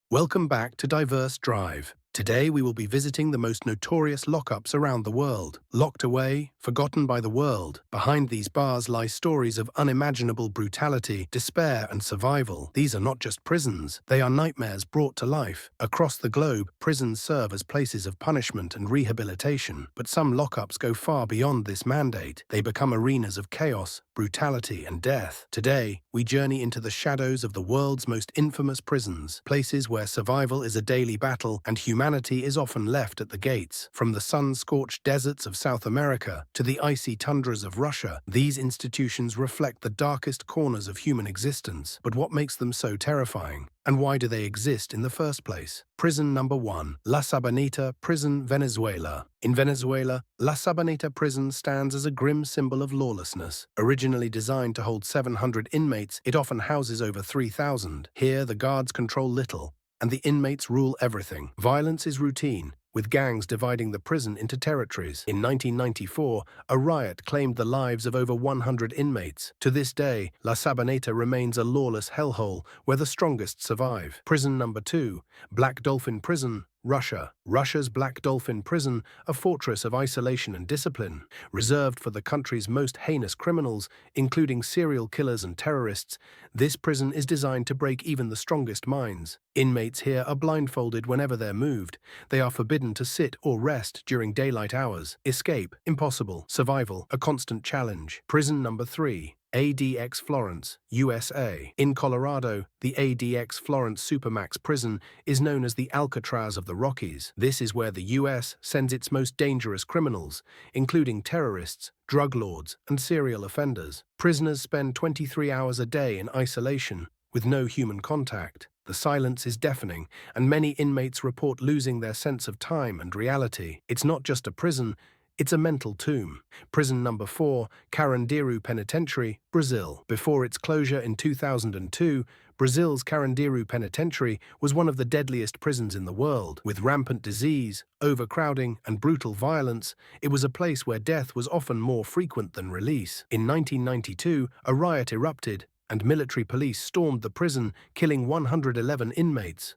Welcome back to Diverse Drive. Today we will be visiting the most notorious lockups around the world. Locked away, forgotten by the world, behind these bars lie stories of unimaginable brutality, despair and survival. These are not just prisons, they are nightmares brought to life. Across the globe, prisons serve as places of punishment and rehabilitation. But some lockups go far beyond this mandate. They become arenas of chaos, brutality and death. Today, we journey into the shadows of the world's most infamous prisons, places where survival is a daily battle and humanity is often left at the gates. From the sun-scorched deserts of South America to the icy tundras of Russia, these institutions reflect the darkest corners of human existence. But what makes them so terrifying? And why do they exist in the first place? Prison number 1. La Sabaneta Prison, Venezuela. In Venezuela, La Sabaneta Prison stands as a grim symbol of lawlessness. Originally designed to hold 700 inmates, it often houses over 3,000. Here, the guards control little, and the inmates rule everything. Violence is routine, with gangs dividing the prison into territories. In 1994, a riot claimed the lives of over 100 inmates. To this day, La Sabaneta remains a lawless hellhole where the strongest survive. Prison number 2, Black Dolphin Prison, Russia. Russia's Black Dolphin Prison, a fortress of isolation and discipline, reserved for the country's most heinous criminals, including serial killers and terrorists. This prison is designed to break even the strongest minds. Inmates here are blindfolded whenever they're moved. They are forbidden to sit or rest during daylight hours. Escape, impossible. Survival, a constant challenge. Prison number 3. ADX Florence USA. In Colorado, the ADX Florence Supermax prison is known as the Alcatraz of the Rockies. This is where the US sends its most dangerous criminals, including terrorists, drug lords, and serial offenders. Prisoners spend 23 hours a day in isolation, with no human contact. The silence is deafening, and many inmates report losing their sense of time and reality. It's not just a prison, it's a mental tomb. Prison number 4, Carandiru Penitentiary, Brazil. Before its closure in 2002, Brazil's Carandiru Penitentiary was one of the deadliest prisons in the world. With rampant disease, overcrowding, and brutal violence, it was a place where death was often more frequent than release. In 1992, a riot erupted, and military police stormed the prison, killing 111 inmates.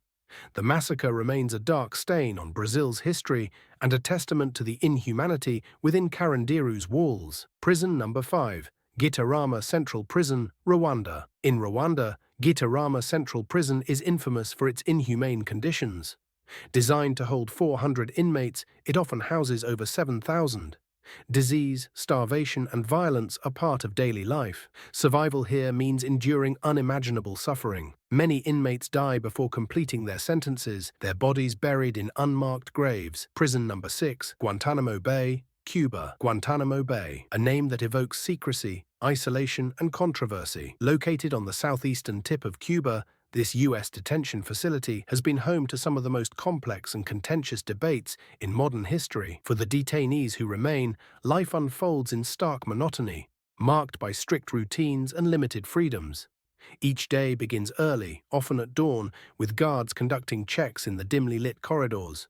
The massacre remains a dark stain on Brazil's history and a testament to the inhumanity within Carandiru's walls. Prison number 5, Gitarama Central Prison, Rwanda. In Rwanda, Gitarama Central Prison is infamous for its inhumane conditions. Designed to hold 400 inmates, it often houses over 7,000. Disease, starvation, and violence are part of daily life. Survival here means enduring unimaginable suffering. Many inmates die before completing their sentences, their bodies buried in unmarked graves. Prison number 6, Guantanamo Bay, Cuba. Guantanamo Bay, a name that evokes secrecy, isolation, and controversy. Located on the southeastern tip of Cuba, this U.S. detention facility has been home to some of the most complex and contentious debates in modern history. For the detainees who remain, life unfolds in stark monotony, marked by strict routines and limited freedoms. Each day begins early, often at dawn, with guards conducting checks in the dimly lit corridors.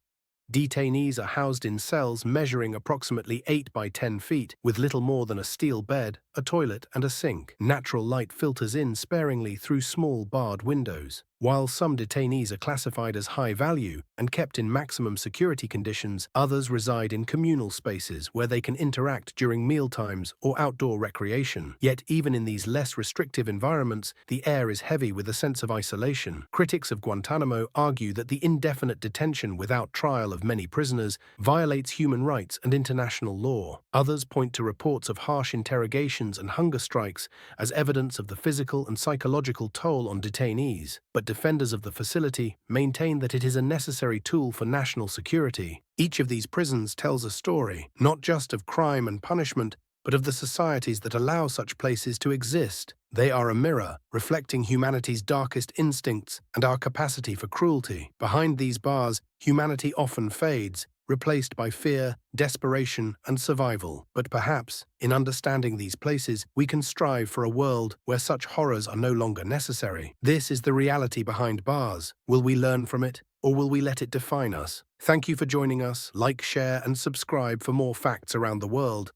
Detainees are housed in cells measuring approximately 8 by 10 feet, with little more than a steel bed, a toilet, and a sink. Natural light filters in sparingly through small barred windows. While some detainees are classified as high value and kept in maximum security conditions, others reside in communal spaces where they can interact during mealtimes or outdoor recreation. Yet even in these less restrictive environments, the air is heavy with a sense of isolation. Critics of Guantanamo argue that the indefinite detention without trial of many prisoners violates human rights and international law. Others point to reports of harsh interrogations and hunger strikes as evidence of the physical and psychological toll on detainees. But defenders of the facility maintain that it is a necessary tool for national security. Each of these prisons tells a story, not just of crime and punishment, but of the societies that allow such places to exist. They are a mirror, reflecting humanity's darkest instincts and our capacity for cruelty. Behind these bars, humanity often fades, replaced by fear, desperation, and survival. But perhaps, in understanding these places, we can strive for a world where such horrors are no longer necessary. This is the reality behind bars. Will we learn from it, or will we let it define us? Thank you for joining us. Like, share, and subscribe for more facts around the world.